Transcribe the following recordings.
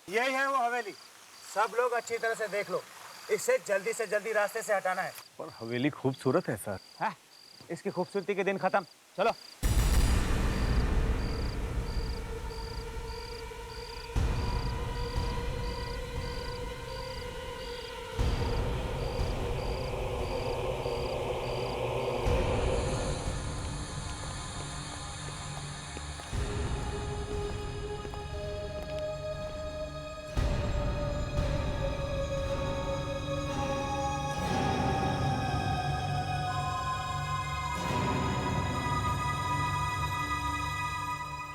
यही है वो हवेली। सब लोग अच्छी तरह से देख लो, इसे जल्दी से जल्दी रास्ते से हटाना है। पर हवेली खूबसूरत है सर। हाँ, इसकी खूबसूरती के दिन खत्म। चलो।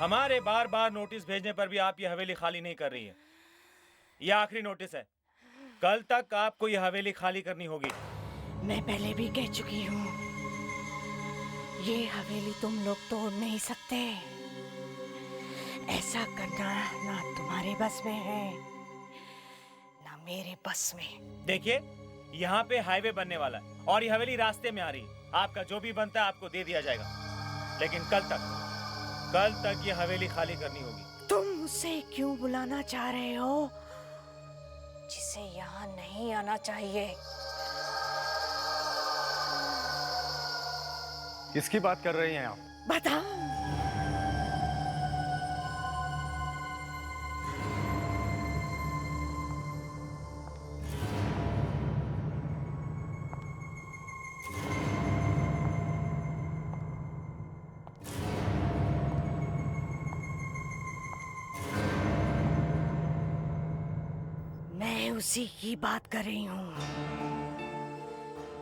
हमारे बार बार नोटिस भेजने पर भी आप ये हवेली खाली नहीं कर रही है। ये आखिरी नोटिस है, कल तक आपको ये हवेली खाली करनी होगी। मैं पहले भी कह चुकी हूँ, ये हवेली तुम लोग तोड़ नहीं सकते। ऐसा करना ना तुम्हारे बस में है ना मेरे बस में। देखिए, यहाँ पे हाईवे बनने वाला है और ये हवेली रास्ते में आ रही है। आपका जो भी बनता है आपको दे दिया जाएगा, लेकिन कल तक ये हवेली खाली करनी होगी। तुम उसे क्यों बुलाना चाह रहे हो जिसे यहाँ नहीं आना चाहिए? किसकी बात कर रही हैं आप? बताओ। मैं उसी की बात कर रही हूँ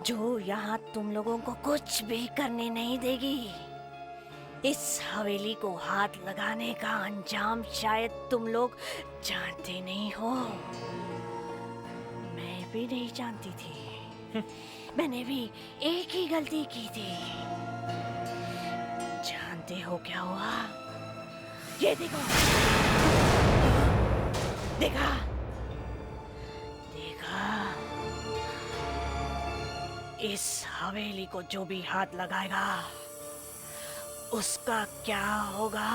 जो यहाँ तुम लोगों को कुछ भी करने नहीं देगी। इस हवेली को हाथ लगाने का अंजाम शायद तुम लोग जानते नहीं हो। मैं भी नहीं जानती थी। मैंने भी एक ही गलती की थी। जानते हो क्या हुआ? ये देखो, देखा? इस हवेली को जो भी हाथ लगाएगा उसका क्या होगा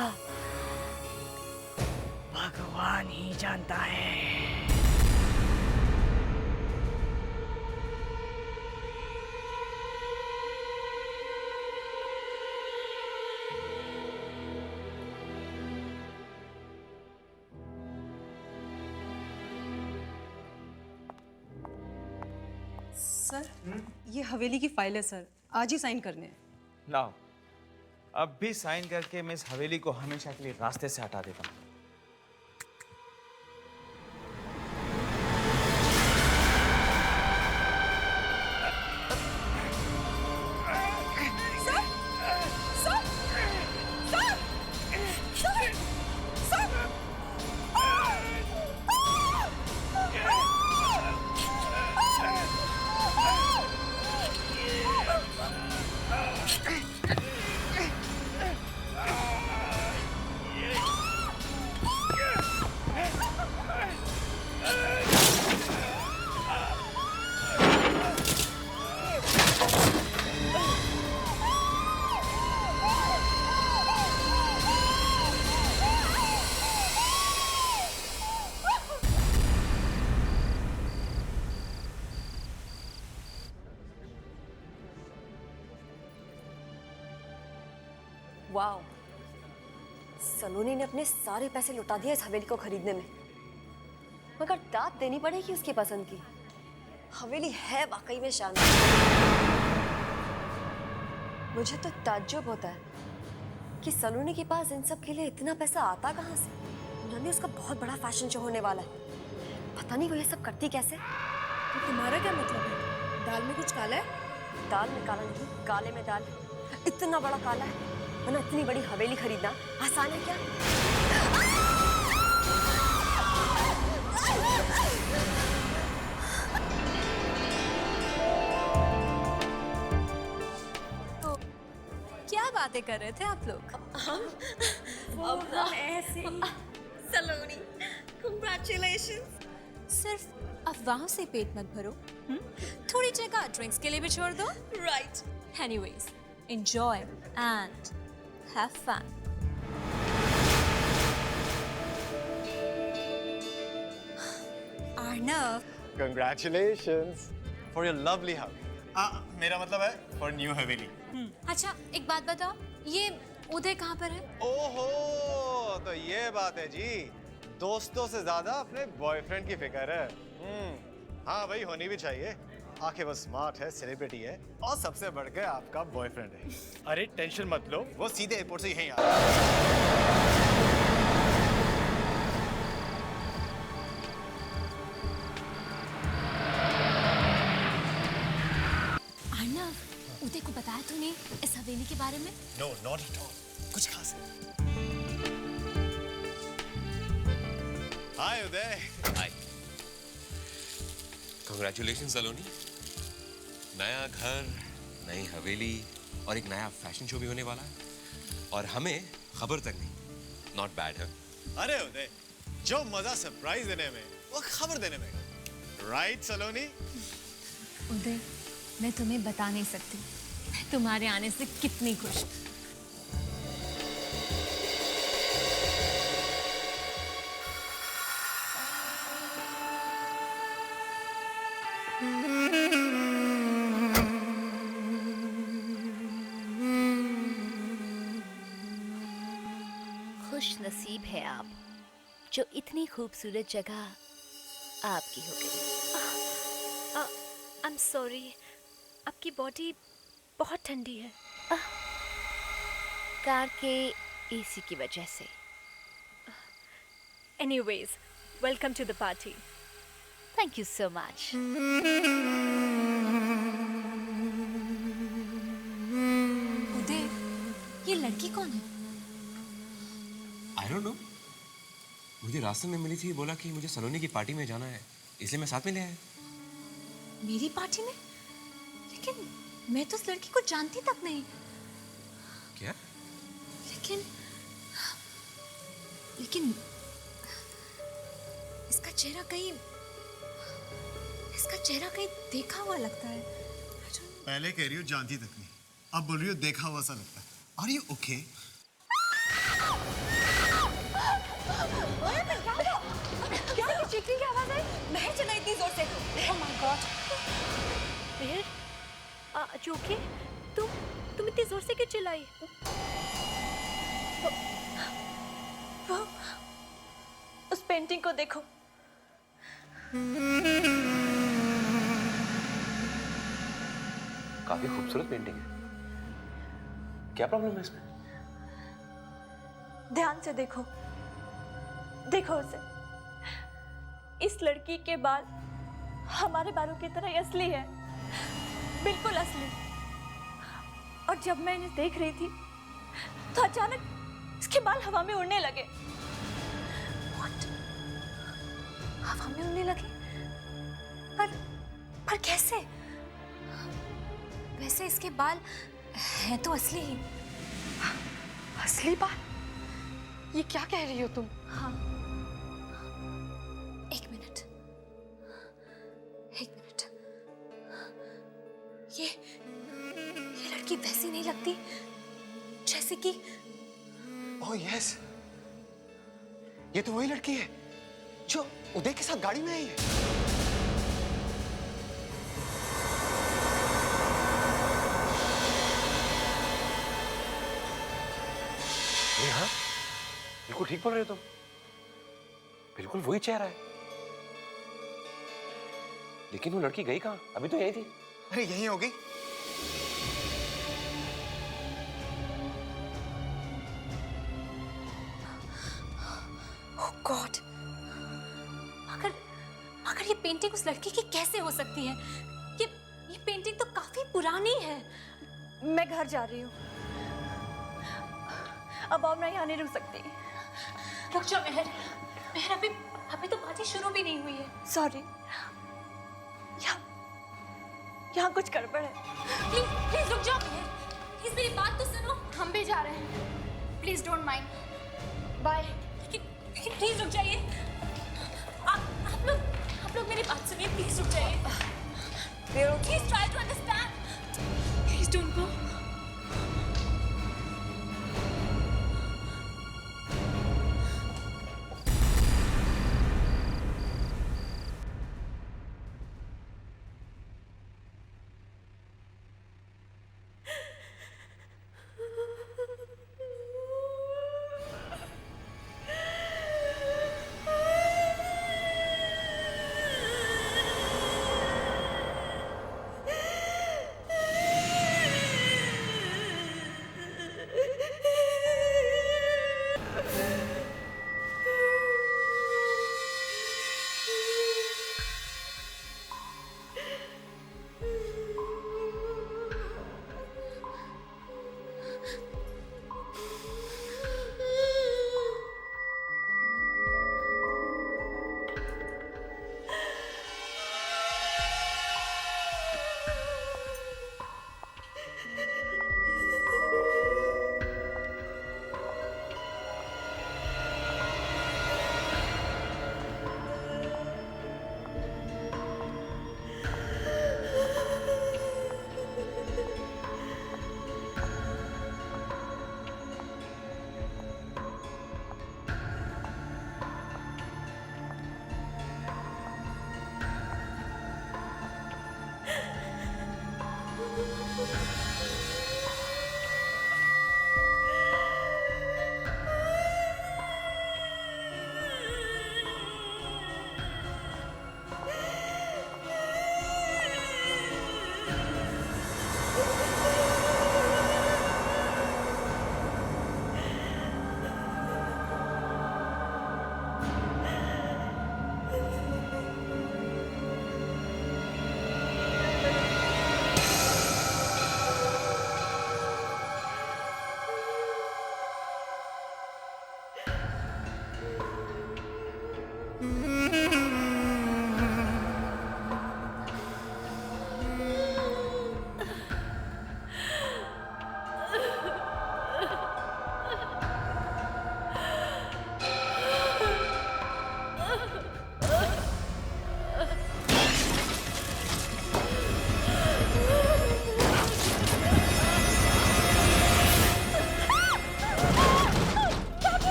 भगवान ही जानता है। सर, ये हवेली की फाइल है सर, आज ही साइन करने हैं। लाओ, अब भी साइन करके मैं इस हवेली को हमेशा के लिए रास्ते से हटा देता हूँ। वाओ, सलोनी ने अपने सारे पैसे लुटा दिए इस हवेली को खरीदने में, मगर दाद देनी पड़ेगी उसकी पसंद की। हवेली है वाकई में शानदार। मुझे तो ताज्जुब होता है कि सलोनी के पास इन सब के लिए इतना पैसा आता कहाँ से। उन्होंने उसका बहुत बड़ा फैशन शो होने वाला है, पता नहीं वो ये सब करती कैसे। तो तुम्हारा क्या मतलब है? दाल में कुछ काला है? दाल में काला नहीं, काले में दाल। इतना बड़ा काला है, वरना इतनी बड़ी हवेली खरीदना आसान है क्या? तो क्या बातें कर रहे थे आप लोग? अब ऐसे सलोनी, congratulations। सिर्फ अफवाहों से पेट मत भरो, थोड़ी जगह ड्रिंक्स के लिए भी छोड़ दो। Right। Anyways, enjoy and have fun। Arnav, Congratulations for your lovely house. मेरा मतलब है फॉर न्यू हवेली। अच्छा एक बात बताओ, ये उदय कहाँ पर है? ओहो, तो ये बात है जी। दोस्तों से ज्यादा अपने बॉयफ्रेंड की फिक्र है। हाँ भाई, होनी भी चाहिए। आखिर वो स्मार्ट है, सेलिब्रिटी है और सबसे बढ़कर आपका बॉयफ्रेंड है। अरे टेंशन मत लो, वो सीधे एयरपोर्ट से यहीं आ रहा है। अर्नव, उदय को बताया तूने इस हवेली के बारे में? नो नॉट एट ऑल, कुछ खास है। हाय उदय। हाय, कांग्रेचुलेशन सलोनी। नया घर, नई हवेली और एक नया फैशन शो भी होने वाला है और हमें खबर तक नहीं। नॉट बैड है। अरे उदय, जो मजा सरप्राइज देने में वो खबर देने में, राइट सलोनी? उदय, मैं तुम्हें बता नहीं सकती मैं तुम्हारे आने से कितनी खुश हूँ। खुश नसीब है आप जो इतनी खूबसूरत जगह आपकी हो गई। आई एम सॉरी, आपकी बॉडी बहुत ठंडी है। कार के एसी की वजह से। Anyways, welcome to the party. Thank you so much. Uday, ये लड़की कौन है? आई डोंट नो, मुझे रास्ते में मिली थी, बोला कि मुझे सलोनी की पार्टी में जाना है, इसलिए मैं साथ में ले आया। मेरी पार्टी में? लेकिन मैं तो उस लड़की को जानती तक नहीं। क्या? लेकिन इसका चेहरा कहीं देखा हुआ लगता है। पहले कह रही हो जानती तक नहीं, अब बोल रही हो देखा हुआ सा लगता है। Are you okay? क्या ये चीखने की आवाज आई? महर चला इतनी जोर से। Oh my God. मेहर, जोके, तुम इतनी जोर से क्यों चिल्लाई? वो उस पेंटिंग को देखो। काफी खूबसूरत पेंटिंग है। क्या प्रॉब्लम है इसमें? ध्यान से देखो, देखो उसे। इस लड़की के बाल हमारे बालों की तरह असली है, बिल्कुल असली। और जब मैं इन्हें देख रही थी तो अचानक इसके बाल हवा में उड़ने लगे। What? हवा में उड़ने लगे? पर कैसे? वैसे इसके बाल हैं तो असली ही। असली बाल? ये क्या कह रही हो तुम? हाँ, एक मिनट। ये लड़की वैसी नहीं लगती जैसे कि। ओह यस, ये तो वही लड़की है जो उदय के साथ गाड़ी में आई है। हाँ, बिल्कुल ठीक बोल रहे हो तुम। बिल्कुल वही चेहरा है। लेकिन वो लड़की गई कहाँ? अभी तो यही थी। अरे यहीं होगी। ओह गॉड, मगर ये पेंटिंग उस लड़की की कैसे हो सकती है? ये पेंटिंग तो काफी पुरानी है। मैं घर जा रही हूँ, अब और मैं यहाँ नहीं रुक सकती। रुक जाओ मेहर, अभी तो पार्टी शुरू भी नहीं हुई है। सॉरी, यहाँ कुछ गड़बड़ है। प्लीज रुक जाओ मेहर, प्लीज मेरी बात तो सुनो। हम भी जा रहे हैं, प्लीज डोंट माइंड। बाय। लेकिन प्लीज रुक जाइए। आप लोग मेरी बात सुनिए, प्लीज रुक जाइए। Please try to understand. Please don't go.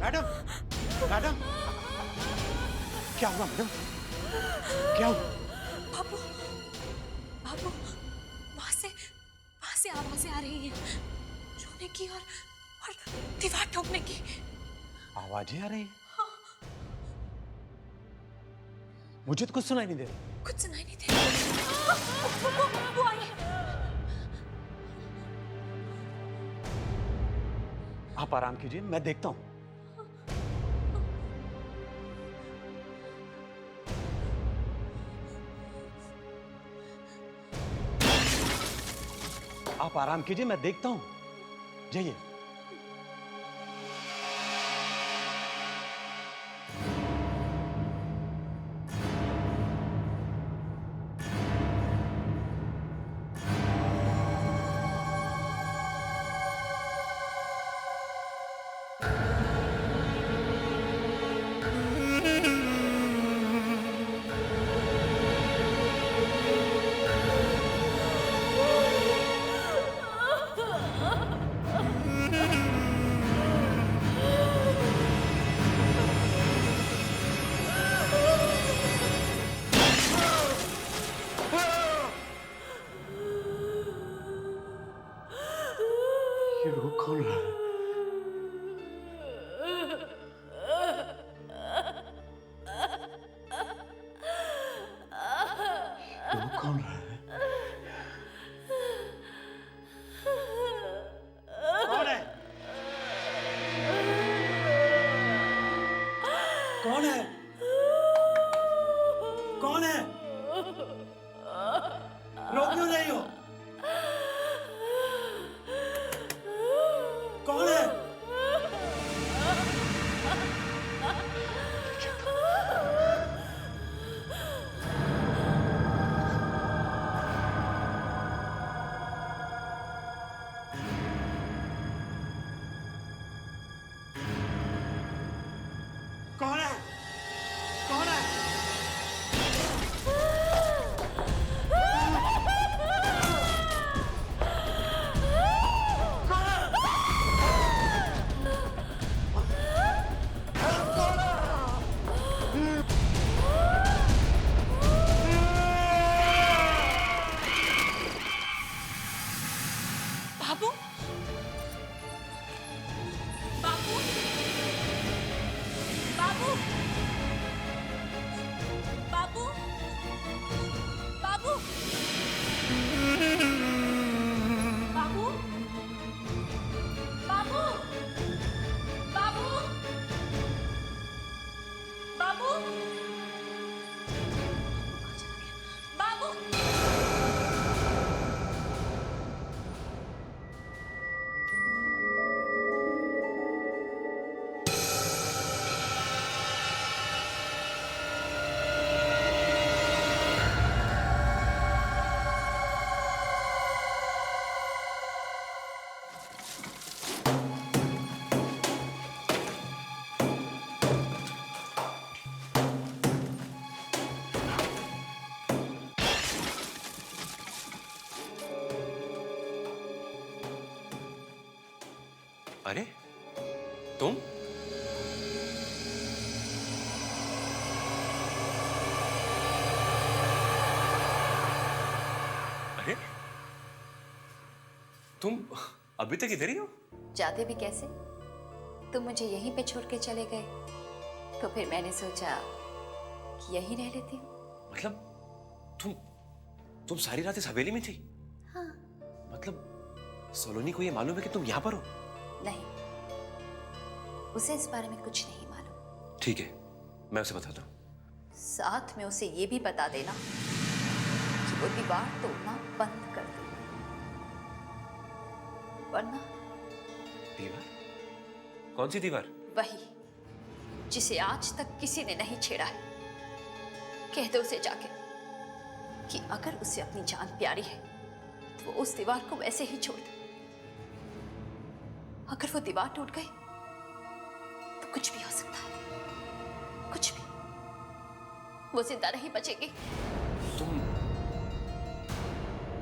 Madam, madam, क्या हुआ मैडम? क्या हुआ? बाबू, बाबू, वहां से आवाजें आ रही हैं, रोने की और दीवार ठोकने की। आवाजें आ रही हैं? मुझे तो कुछ सुनाई नहीं दे रहा। कुछ सुनाई नहीं दे रहा। वो आई है। आप आराम कीजिए, मैं देखता हूं। आप आराम कीजिए, मैं देखता हूं। जाइए। ये रो कौन रहा है? रो कौन रहा है? कौन है? कौन है? कौन है? रो क्यों नहीं हो? कौन है? कौन है? कौन है? बाबू, बाबू, बाबू, बाबू, बाबू, बाबू, बाबू, बाबू, बाबू, बाबू। अरे तुम अरे तुम अभी तक इधर ही हो? जाते भी कैसे? तुम मुझे यहीं पे छोड़ के चले गए, तो फिर मैंने सोचा कि यहीं रह लेती हूँ। मतलब तुम सारी रात इस हवेली में थी? हाँ। मतलब सलोनी को ये मालूम है कि तुम यहाँ पर हो? नहीं, उसे इस बारे में कुछ नहीं मालूम। ठीक है, मैं उसे बताता हूँ। साथ में उसे ये भी बता देना कि वो दीवार तोड़ना बंद कर दे, वरना दीवार? कौन सी दीवार? वही जिसे आज तक किसी ने नहीं छेड़ा है। कह दो उसे जाके कि अगर उसे अपनी जान प्यारी है तो वो उस दीवार को वैसे ही छोड़ दे। अगर वो दीवार टूट गई तो कुछ भी हो सकता है, कुछ भी। वो जिंदा नहीं बचेगी।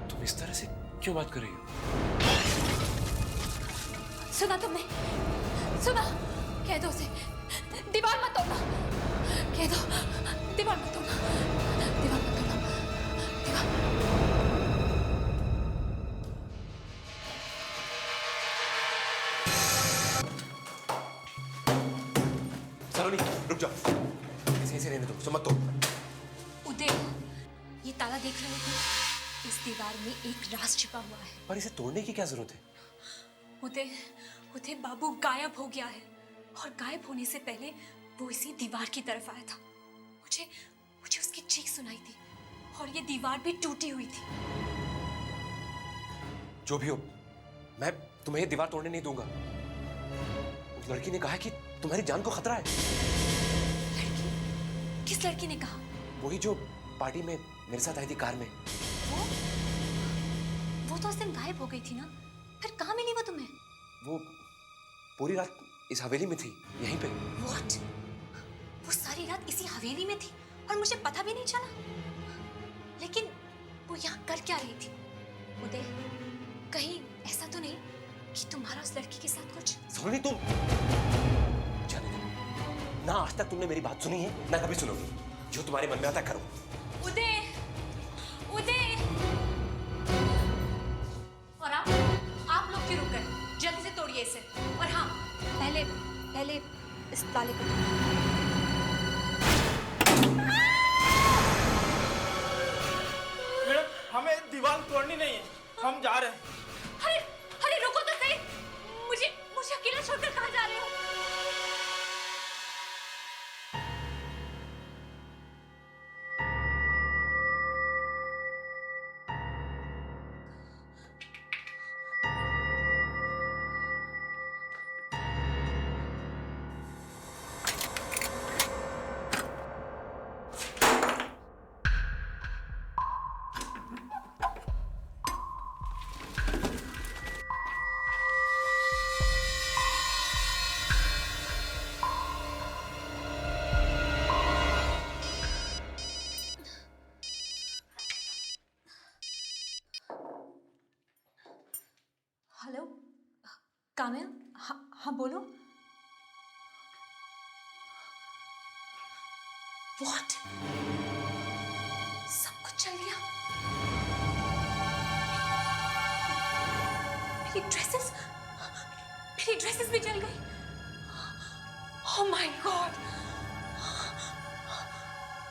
तुम इस तरह से क्यों बात कर रही हो? सुना तुमने? सुना? कह दो उसे दीवार मत तोड़ना। कह दो दीवार मत तोड़ना, दीवार मत तोड़ना, दीवार। सलोनी रुक जाओ, इसे ऐसे रहने दो, मत तोड़। उदय, ये ताला देख रहे हो? इस दीवार में एक राज छिपा हुआ है। पर इसे तोड़ने की क्या जरूरत है? उदय, उदय बाबू गायब हो गया है और गायब होने से पहले वो इसी दीवार की तरफ आया था। मुझे मुझे उसकी चीख सुनाई थी और ये दीवार भी टूटी हुई थी। जो भी हो, मैं तुम्हें ये दीवार तोड़ने नहीं दूंगा। उस लड़की ने कहा कि तुम्हारी जान को खतरा है। लड़की? किस लड़की ने कहा? वही जो पार्टी में मेरे साथ आई थी कार में। वो तो उस दिन गायब हो गई थी ना, फिर कहाँ मिली वो तुम्हें? वो पूरी रात इस हवेली में थी, यहीं पे। What? वो सारी रात इसी हवेली में थी और मुझे पता भी नहीं चला। लेकिन वो यहाँ कर क्या रही थी? उदय, कहीं ऐसा तो नहीं कि तुम्हारा उस लड़की के साथ कुछ? सोनी तुम जाने दो। ना आज तक तुमने मेरी बात सुनी है, ना कभी सुनोगी। जो तुम्हारे मन में आता है करो। उदय, उदय! और आप लोग क्यों रुक गए? जल्दी से तोड़िए इसे। और हाँ, पहले इस ताले को। मैडम, हमें दीवार तोड़नी नहीं है, हम जा रहे हैं। अरे अरे रुको तो सही, मुझे अकेला छोड़कर कहाँ जा रहे हो? हेलो, काम्या? हाँ बोलो। What? सब कुछ चल गया। मेरी ड्रेसेस भी जल गई। Oh my God!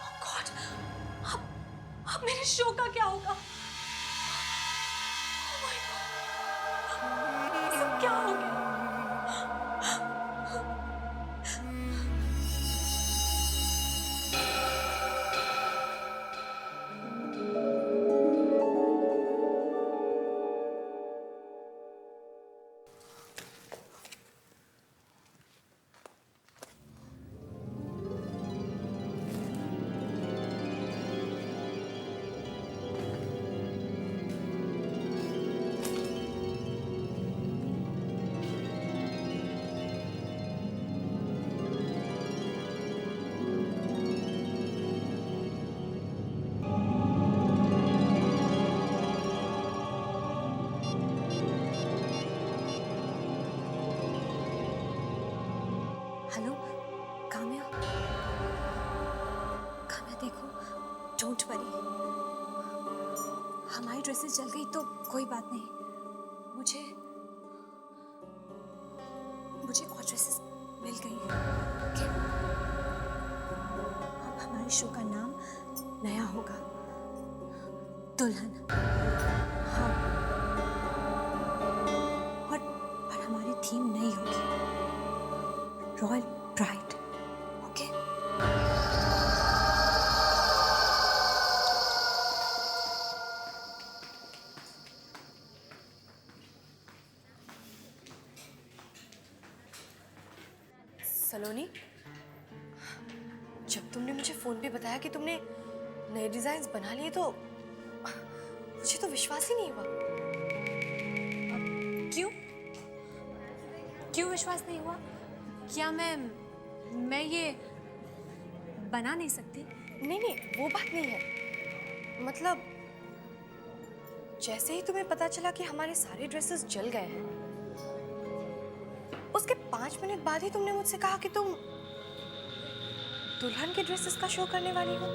Oh God! अब मेरे शो का क्या होगा? Oh my God! ये सब क्या हो गया? हेलो, काम्या? काम्या देखो, डोंट वरी। हमारी ड्रेसेस जल गई तो कोई बात नहीं। मुझे और ड्रेसेस मिल गई हैं। ओके? अब हमारे शो का नाम नया होगा, दुल्हन। हाँ, और हमारी थीम नई होगी, रॉयल ब्राइड। ओके? सलोनी, जब तुमने मुझे फोन पे बताया कि तुमने नए डिजाइन बना लिए तो मुझे तो विश्वास ही नहीं हुआ। क्यों क्यों विश्वास नहीं हुआ? क्या मैं ये बना नहीं सकती? नहीं नहीं, वो बात नहीं है। मतलब जैसे ही तुम्हें पता चला कि हमारे सारे ड्रेसेस जल गए हैं, उसके 5 मिनट बाद ही तुमने मुझसे कहा कि तुम दुल्हन के ड्रेसेस का शो करने वाली हो।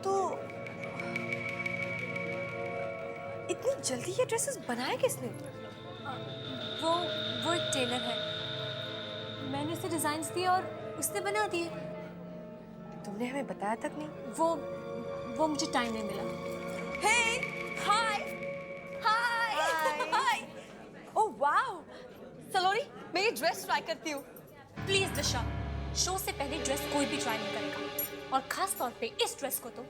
तो इतनी जल्दी ये ड्रेसेस बनाए किसने? वो एक टेलर है, मैंने उसे डिजाइन्स दिए और उसने बना दिए। तुमने हमें बताया तक नहीं। वो मुझे टाइम नहीं मिला। हे हाय हाय हाय। ओह वाओ सलोनी, मैं ये ड्रेस ट्राई करती हूँ। प्लीज दिशा, शो से पहले ड्रेस कोई भी ट्राई नहीं करेगा, और खास तौर पे इस ड्रेस को तो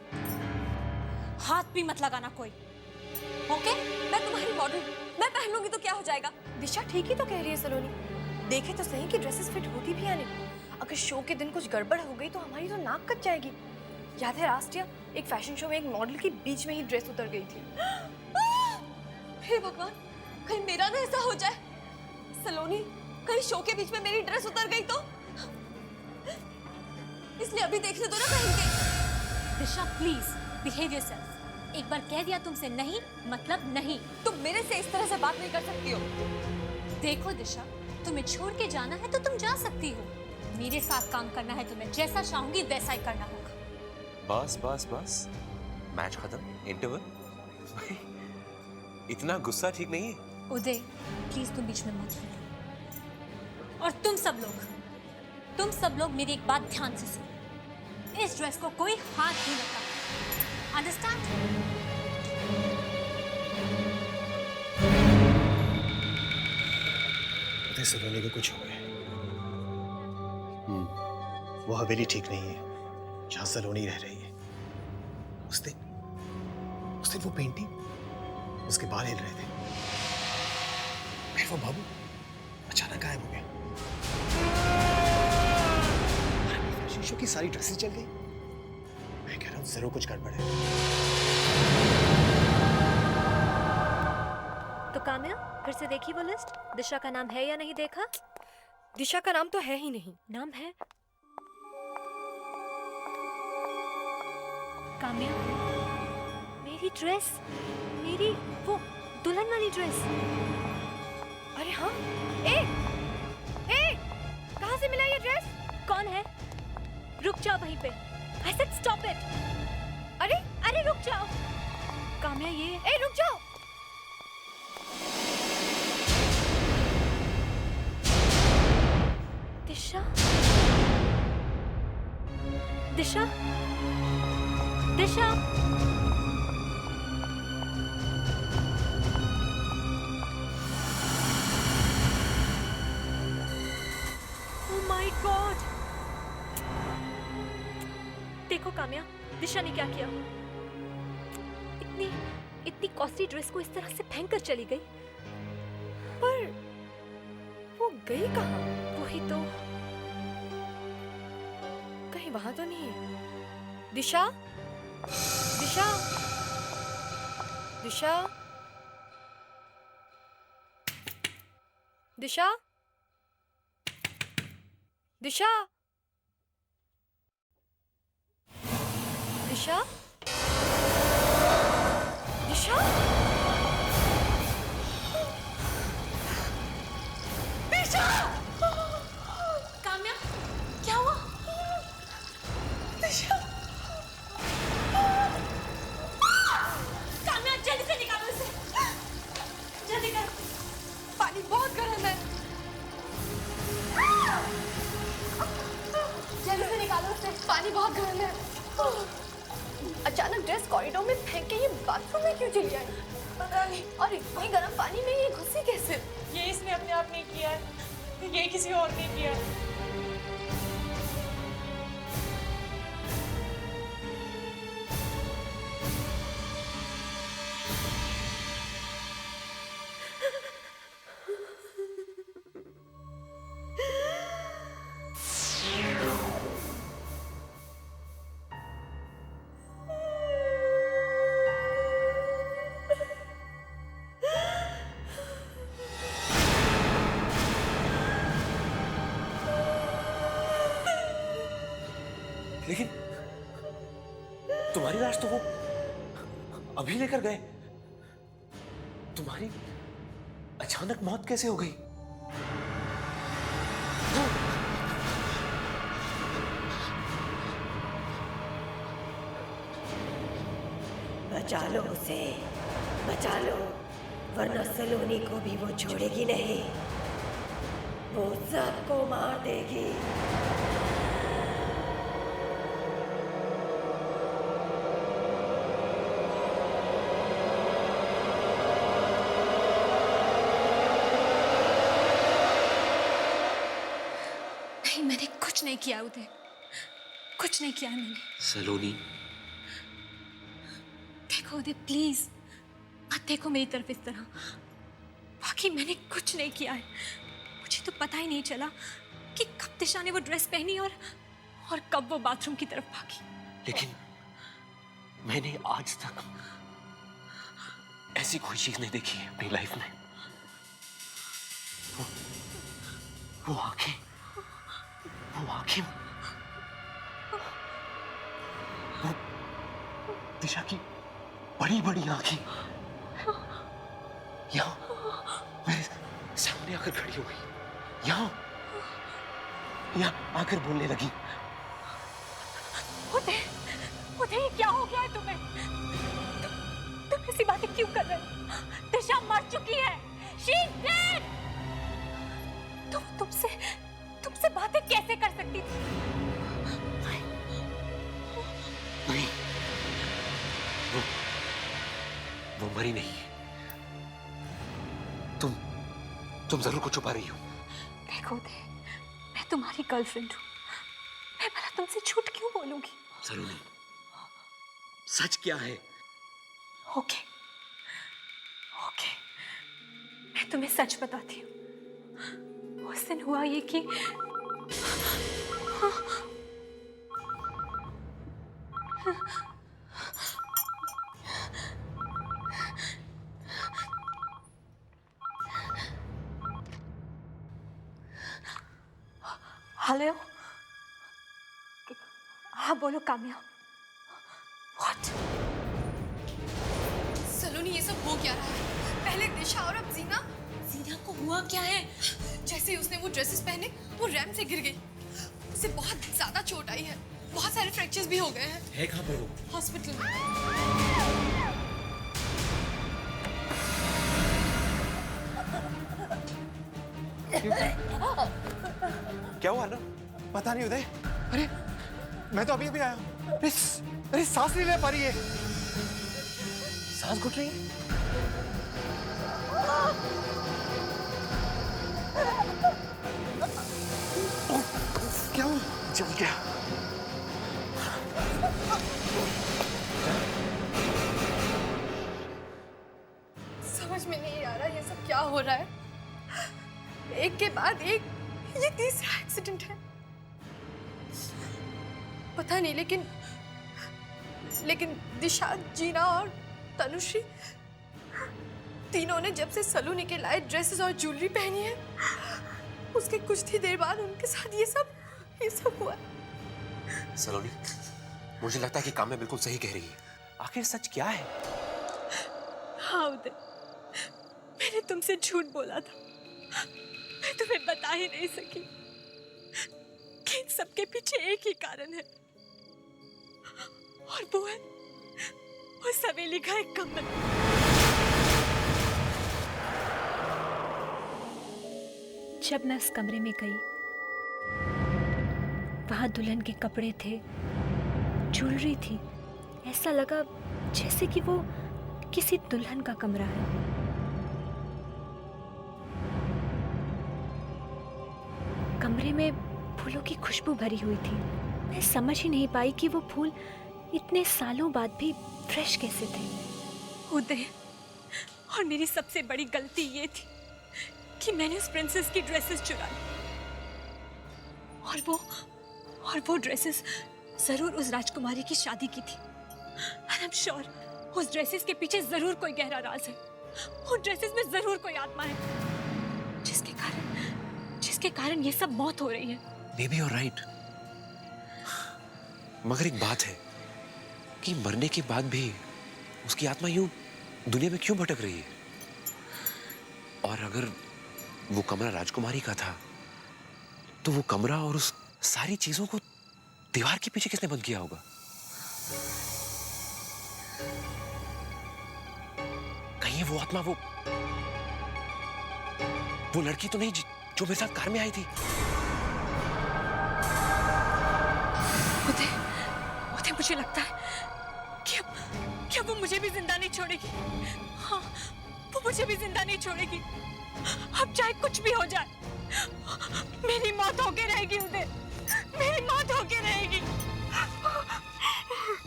हाथ भी मत लगाना कोई। ओके, मैं तुम्हारी मॉडल, मैं पहन लूंगी तो क्या हो जाएगा? दिशा ठीक ही तो कह रही है सलोनी। देखे तो सही कि ड्रेसेस फिट होती भी या नहीं। अगर शो के दिन कुछ गड़बड़ हो गई तो हमारी तो नाक कट जाएगी। याद है लास्ट ईयर एक फैशन शो में एक मॉडल की बीच में ही ड्रेस उतर गई थी। हे भगवान, कहीं मेरा ना ऐसा हो जाए। सलोनी, कहीं शो के बीच में मेरी ड्रेस उतर गई तो? इसलिए अभी देखने दो ना पहन के। दिशा प्लीज बिहेव योरसेल्फ। एक बार कह दिया तुमसे नहीं मतलब नहीं। तुम मेरे से इस तरह से बात नहीं कर सकती हो। देखो दिशा, तुम्हें छोड़ के जाना है तो तुम जा सकती हो, मेरे साथ काम करना है तुम्हें जैसा चाहूंगी वैसा ही करना होगा। बस बस बस, मैच खत्म, इंटरवल। भाई इतना गुस्सा ठीक नहीं है। उदय प्लीज तुम बीच में मत बोलो। और तुम सब लोग मेरी एक बात ध्यान से सुनो, इस ड्रेस को कोई हाथ नहीं लगाता, अंडरस्टैंड? सलोनी को कुछ हो गया। वो हवेली ठीक नहीं है जहां सलोनी रह रही है। उस दिन वो पेंटिंग, उसके बाल हिल रहे थे, फिर वो बाबू अचानक गायब हो गया। फैशन शो की सारी ड्रेसेस जल गई। मैं कह रहा हूं जरूर कुछ गड़बड़ है। तो काम्या, फिर से देखी वो लिस्ट? दिशा का नाम है या नहीं देखा? दिशा का नाम तो है ही नहीं। नाम है काम्या। मेरी ड्रेस, मेरी वो दुल्हन वाली ड्रेस। अरे हाँ, कहाँ से मिला ये ड्रेस? कौन है? रुक जाओ वहीं पे। I said stop it. अरे रुक जाओ। काम्या ये रुक जाओ। दिशा, दिशा, दिशा। Oh my God! देखो काम्या, दिशा ने क्या किया। इतनी कॉस्टली ड्रेस को इस तरह से फेंक कर चली गई। पर वो गई कहाँ? वही तो। कहीं वहां तो नहीं है। दिशा, दिशा, दिशा, दिशा, दिशा, दिशा, दिशा, दिशा। काम्या, क्या हुआ? दिशा, काम्या जल्दी से निकालो इसे, जल्दी करो। पानी बहुत गर्म है। जल्दी से निकालो इसे। पानी बहुत गर्म है। अचानक ड्रेस कॉरिडोर में फेंक के ये बाथरूम में क्यों चली आई? पता नहीं। और इतनी गर्म पानी में ये घुसी कैसे? ये इसने अपने आप नहीं किया है, ये किसी और ने किया। लेकिन तुम्हारी लाश तो वो अभी लेकर गए। तुम्हारी अचानक मौत कैसे हो गई? बचा लो उसे, बचा लो, वरना सलोनी को भी वो छोड़ेगी नहीं। वो सबको मार देगी। नहीं, मैंने कुछ नहीं किया उदय, कुछ नहीं किया मैंने। सलोनी, देखो उदय, प्लीज मत देखो मेरी तरफ इस तरह। बाकी मैंने कुछ नहीं किया है। मुझे तो पता ही नहीं चला कि कब दिशा ने वो ड्रेस पहनी और कब वो बाथरूम की तरफ भागी। लेकिन मैंने आज तक ऐसी कोई चीज नहीं देखी है अपनी लाइफ में। वो आंखें, वो दिशा की बड़ी बड़ी आंखें यहाँ मेरे सामने आकर खड़ी हो गई। यहाँ आकर बोलने लगी। उदय, ये क्या हो गया है तुम्हें? तुम ऐसी बातें क्यों कर रहे हो? दिशा मर चुकी है। She is dead! तुम तुमसे बातें कैसे कर सकती थी? नहीं, वो मरी नहीं है। तुम जरूर कुछ छुपा रही हो। देखो उदय, मैं तुम्हारी गर्लफ्रेंड हूँ। मैं भला तुमसे झूठ क्यों बोलूंगी? सलोनी, सच क्या है? ओके, मैं तुम्हें सच बताती हूँ। उस दिन हुआ ये कि हेलो, हाँ बोलो काम्या। What? सलोनी, ये सब हो क्या रहा है? पहले दिशा और अब जीना। जीना को हुआ क्या है? जैसे ही उसने वो ड्रेसेस पहने, वो रैंप से गिर गई। उसे बहुत ज्यादा चोट आई है। बहुत सारे फ्रैक्चर्स भी हो गए हैं। है कहाँ पर वो? हॉस्पिटल में। क्या हुआ ना? पता नहीं उदय। अरे मैं तो अभी आया हूँ। अरे सांस नहीं ले पा रही है। सांस घुट रही है? क्या हुआ? जल गया। समझ में नहीं आ रहा ये सब क्या हो रहा है। एक के बाद एक ये तीसरा एक्सीडेंट है। पता नहीं, लेकिन दिशा, जीना और तनुश्री तीनों ने जब से सलोनी के लाए ड्रेसेस और ज्वेलरी पहनी है, उसके कुछ ही देर बाद उनके साथ ये सब हुआ। सलोनी, मुझे लगता है कि काम्या बिल्कुल सही कह रही है। आखिर सच क्या है? हाँ उदय, मैंने तुमसे झूठ बोला था। मैं तुम्हें बता ही नहीं सकी कि इन सबके पीछे एक ही कारण है, और वो है उस हवेली का एक कमरा। जब मैं उस कमरे में गई, वहां दुल्हन के कपड़े थे, ज्वेलरी थी। ऐसा लगा जैसे कि वो किसी दुल्हन का कमरा है। कमरे में फूलों की खुशबू भरी हुई थी। मैं समझ ही नहीं पाई कि वो फूल इतने सालों बाद भी फ्रेश कैसे थे। उदय, और मेरी सबसे बड़ी गलती ये थी कि मैंने उस प्रिंसेस की ड्रेसेस चुरा ली, और वो ड्रेसेस जरूर उस राजकुमारी की शादी की थी। And I'm sure उस ड्रेसेस के पीछे जरूर कोई गहरा राज है। उन ड्रेसेस में जरूर कोई आत्मा है, जिसके कारण ये सब मौत हो रही है। Maybe you're right. मगर एक बात है कि मरने के बाद भी उसकी आत्मा यूं दुनिया में क्यों भटक रही है? और अगर वो कमरा राजकुमारी का था तो वो कमरा और उस सारी चीजों को दीवार के पीछे किसने बंद किया होगा? कहीं वो आत्मा वो लड़की तो नहीं जो मेरे साथ कार में आई थी? उदय मुझे लगता है कि अब वो मुझे भी जिंदा नहीं छोड़ेगी। हाँ, वो मुझे भी जिंदा नहीं छोड़ेगी। अब चाहे कुछ भी हो जाए, मेरी मौत होके रहेगी उदय, मेरी मौत होके रहेगी।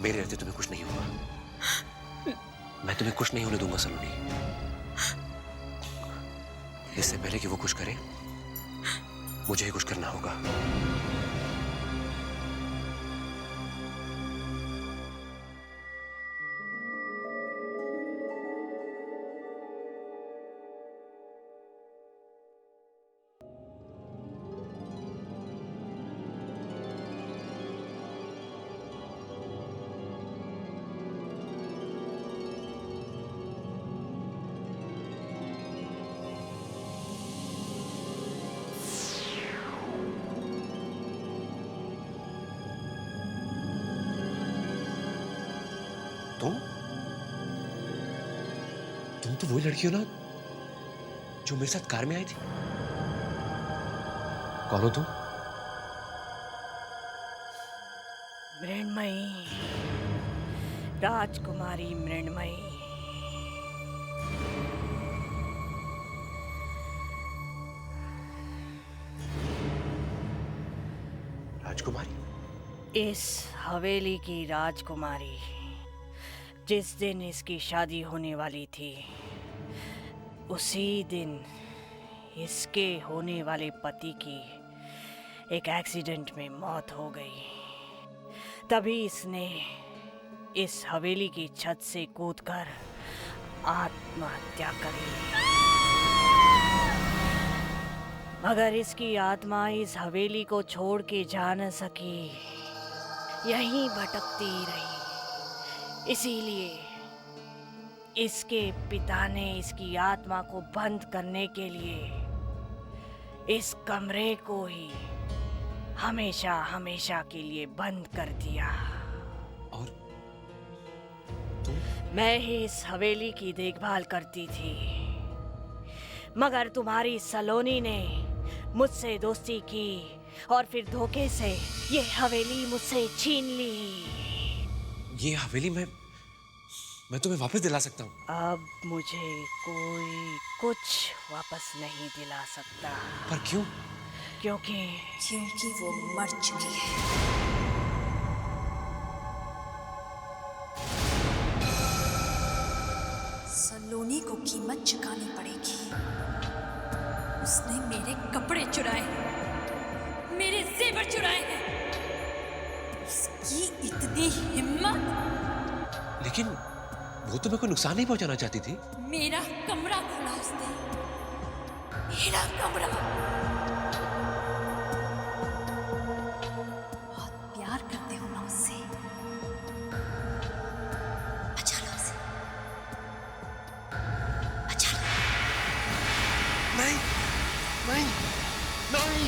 मेरे रहते तुम्हें कुछ नहीं होगा। मैं तुम्हें कुछ नहीं होने दूंगा सलोनी। इससे पहले कि वो कुछ करे, मुझे ही कुछ करना होगा। तुम तो वही लड़की हो ना जो मेरे साथ कार में आई थी? कौन हो तुम? मृण्मयी, राजकुमारी मृण्मयी। राजकुमारी? इस हवेली की राजकुमारी। जिस दिन इसकी शादी होने वाली थी, उसी दिन इसके होने वाले पति की एक एक्सीडेंट में मौत हो गई। तभी इसने इस हवेली की छत से कूदकर आत्महत्या करी। मगर इसकी आत्मा इस हवेली को छोड़ के जा न सकी, यहीं भटकती रही। इसीलिए इसके पिता ने इसकी आत्मा को बंद करने के लिए इस कमरे को ही हमेशा हमेशा के लिए बंद कर दिया। और मैं ही इस हवेली की देखभाल करती थी, मगर तुम्हारी सलोनी ने मुझसे दोस्ती की और फिर धोखे से ये हवेली मुझसे छीन ली। ये हवेली मैं तुम्हें वापस दिला सकता हूँ। अब मुझे कोई कुछ वापस नहीं दिला सकता। पर क्यों? क्योंकि वो मर चुकी है। सलोनी को कीमत चुकानी पड़ेगी। उसने मेरे कपड़े चुराए, मेरे जेवर चुराए हैं। उसकी इतनी हिम्मत! लेकिन वो तुम्हें कोई नुकसान नहीं पहुंचाना चाहती थी। मेरा कमरा खोला उसने, मेरा कमरा। बहुत प्यार करते हो ना उससे, बचा लो उसे, बचा लो। नहीं नहीं नहीं।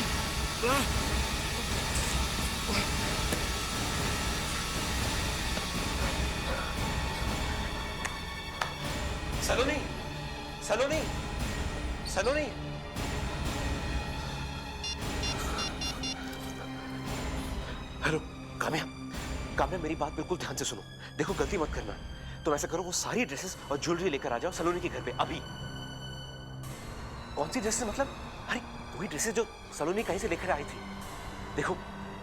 सलोनी, सलोनी, सलोनी। हेलो काम्या, काम्या मेरी बात बिल्कुल ध्यान से सुनो। देखो गलती मत करना। तुम ऐसा करो, वो सारी ड्रेसेस और ज्वेलरी लेकर आ जाओ सलोनी के घर पे अभी। कौन सी ड्रेसेस मतलब? अरे वही ड्रेसेस जो सलोनी कहीं से लेकर आई थी। देखो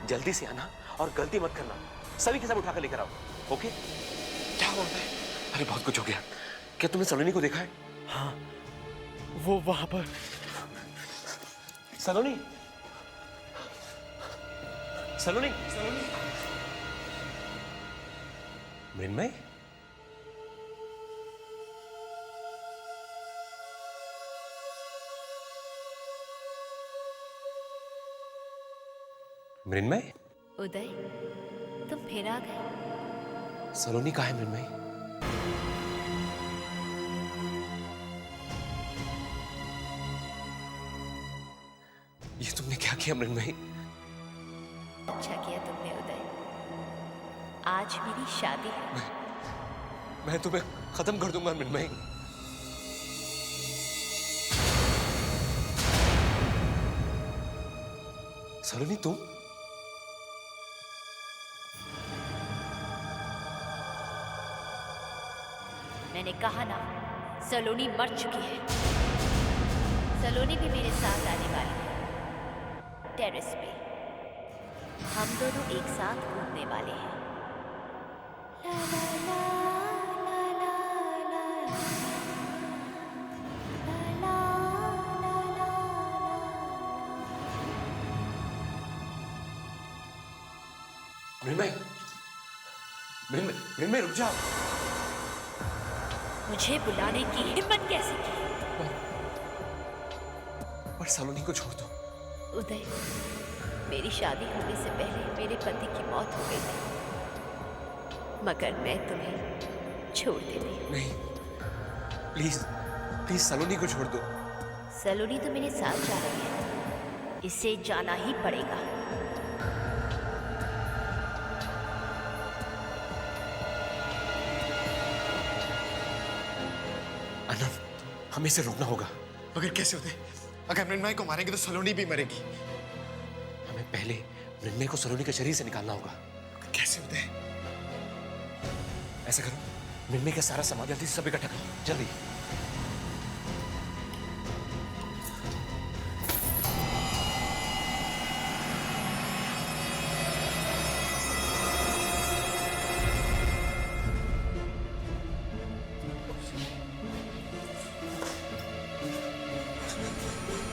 जल्दी से आना और गलती मत करना। सभी के सब उठाकर लेकर आओ। ओके? क्या बोल रहे हैं? अरे बहुत कुछ हो गया। क्या तुमने सलोनी को देखा है? हाँ, वो वहां पर। सलोनी, सलोनी, सलोनी। मृण्मय, मृण्मय। उदय, तुम फिर आ गए। सलोनी कहाँ है मृण्मयी? ये तुमने क्या किया मृण्मयी? अच्छा किया तुमने उदय। आज मेरी शादी है। मैं तुम्हें खत्म कर दूंगा मृण्मयी। सलोनी तुम? मैंने कहा ना, सलोनी मर चुकी है। सलोनी भी मेरे साथ आने वाली है टेरेस पे। हम दोनों एक साथ घूमने वाले हैं। ला ला ला ला ला ला ला ला ला। मृण्मयी, मृण्मयी रुक जाओ। मुझे बुलाने की हिम्मत कैसे की? पर सलोनी को छोड़ दो। उदय, मेरी शादी होने से पहले मेरे पति की मौत हो गई थी, मगर मैं तुम्हें छोड़ देती। नहीं, प्लीज प्लीज सलोनी को छोड़ दो। सलोनी तो मेरे साथ जा रही है, इसे जाना ही पड़ेगा। आनंद, हमें इसे रोकना होगा। मगर कैसे होते? अगर मृण्मयी को मारेंगे तो सलोनी भी मरेगी। हमें पहले मृण्मयी को सलोनी के शरीर से निकालना होगा। कैसे होते? ऐसा करो, मृण्मयी का सारा सामान जल्दी से सब इकट्ठा करो, जल्दी।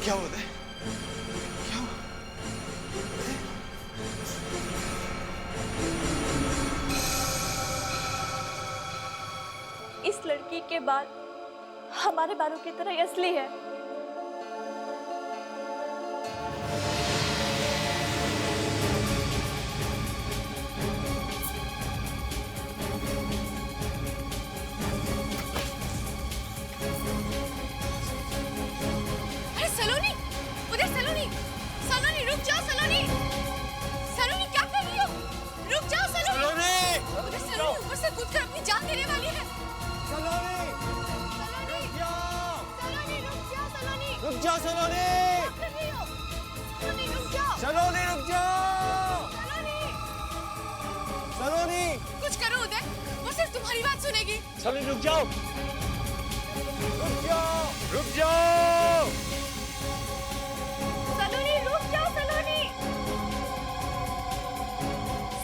क्या होता है? क्या हुआ? इस लड़की के बाल हमारे बालों की तरह ही असली है। अरे सलोनी, उधर सलोनी, सलोनी रुक जाओ सलोनी, सलोनी क्या कर रही हो? रुक जाओ सलोनी, उधर सलोनी ऊपर से कूदकर अपनी जान देने वाली है। सलोनी, सलोनी, सलोनी रुक जाओ सलोनी, रुक जाओ सलोनी, क्या कर रही हो? सलोनी रुक जाओ, सलोनी रुक जाओ, सलोनी, सलोनी, कुछ करो उदय, वो सिर्फ तुम्हारी बात सुनेगी। सलोनी रुक जाओ, रुक जाओ, रुक जाओ। सलोनी रुक जाओ सलोनी,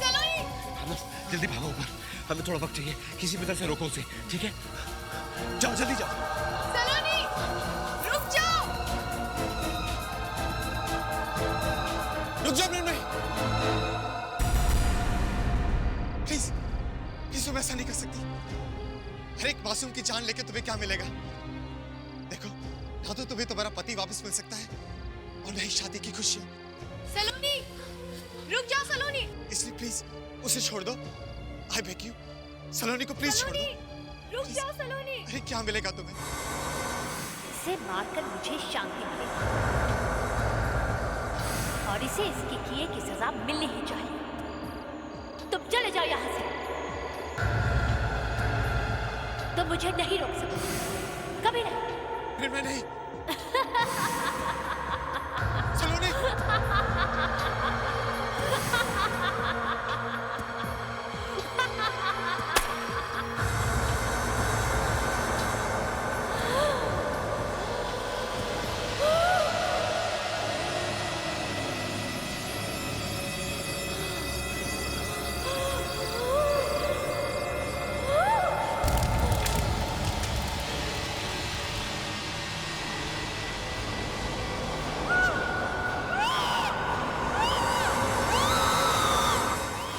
सलोनी। आनंद, जल्दी भागो ऊपर, हमें थोड़ा वक्त चाहिए। किसी भी तरह से रोको उसे, ठीक है? जाओ, जल्दी जाओ। सलोनी रुक जाओ, रुक जाओ मृण्मयी, प्लीज प्लीज तुम ऐसा नहीं कर सकती। हर एक मासूम की जान लेके तुम्हें क्या मिलेगा? देखो, ना तो तुम्हें तुम्हारा पति वापस मिल सकता है और न ही शादी की खुशियां। सलोनी रुक जाओ सलोनी, इसलिए प्लीज उसे छोड़ दो। आई बेग यू, सलोनी को प्लीज छोड़ दो। रुक जाओ सलोनी। अरे क्या मिलेगा तुम्हें? इसे मारकर मुझे शांति मिलेगी और इसे इसके किए की सजा मिलनी ही चाहिए। तुम चले जाओ यहाँ से, तुम मुझे नहीं रोक सकते, कभी नहीं। फिर मैं नहीं। सलोनी,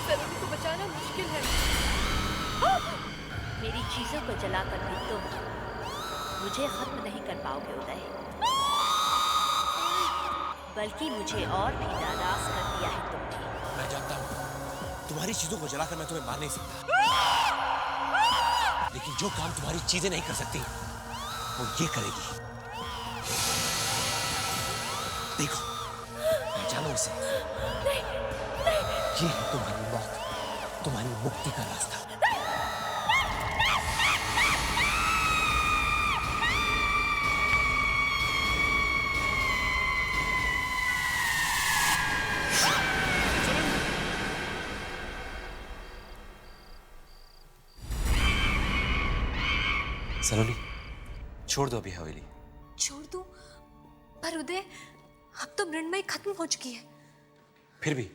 सलोनी को बचाना मुश्किल है। मेरी चीजों को जलाकर भी तुम मुझे खत्म नहीं कर पाओगे उदय, बल्कि मुझे और भी नाराज कर दिया है तुमने। मैं जानता हूँ, तुम्हारी चीजों को जलाकर मैं तुम्हें मार नहीं सकता, लेकिन जो काम तुम्हारी चीजें नहीं कर सकती वो ये करेगी। देखो, जानो इसे। ये है तुम्हारी मौत, तुम्हारी मुक्ति का रास्ता। सलोनी, छोड़ दो अभी हवेली। छोड़ दूं? पर उदय, अब तो मृणमयी खत्म हो चुकी है। फिर भी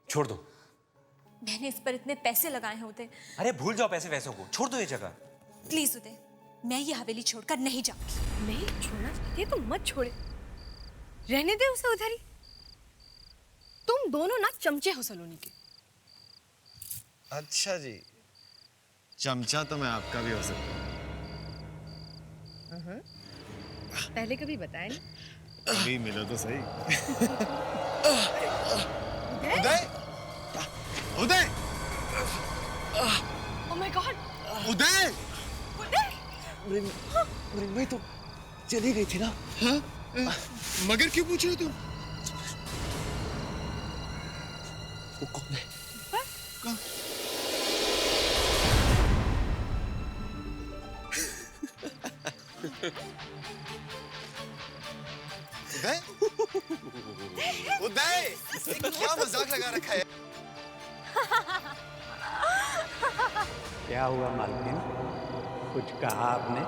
छोड़ दो। मैंने इस पर इतने पैसे लगाए हैं उदय। अरे भूल जाओ पैसे वैसों को, छोड़ दो ये जगह। प्लीज उदय, मैं ये हवेली छोड़कर नहीं जाऊंगी। नहीं छोड़ना चाहती तो मत छोड़े, रहने दे उसे उधर ही। तुम दोनों ना चमचे हो सलोनी के। अच्छा जी, चमचा तो मैं आपका भी हो सकता हूँ। पहले कभी बताया नहीं। अभी मिलो तो सही। उदय, उदय, ओह माय गॉड, उदय। मृण्मयी तो चली गई थी ना? हाँ? मगर क्यों पूछ रहे हो तुम? वो कौन है? उदय, उदय, ये क्या मजाक लगा रखा है? क्या हुआ मालकिन, कुछ कहा आपने?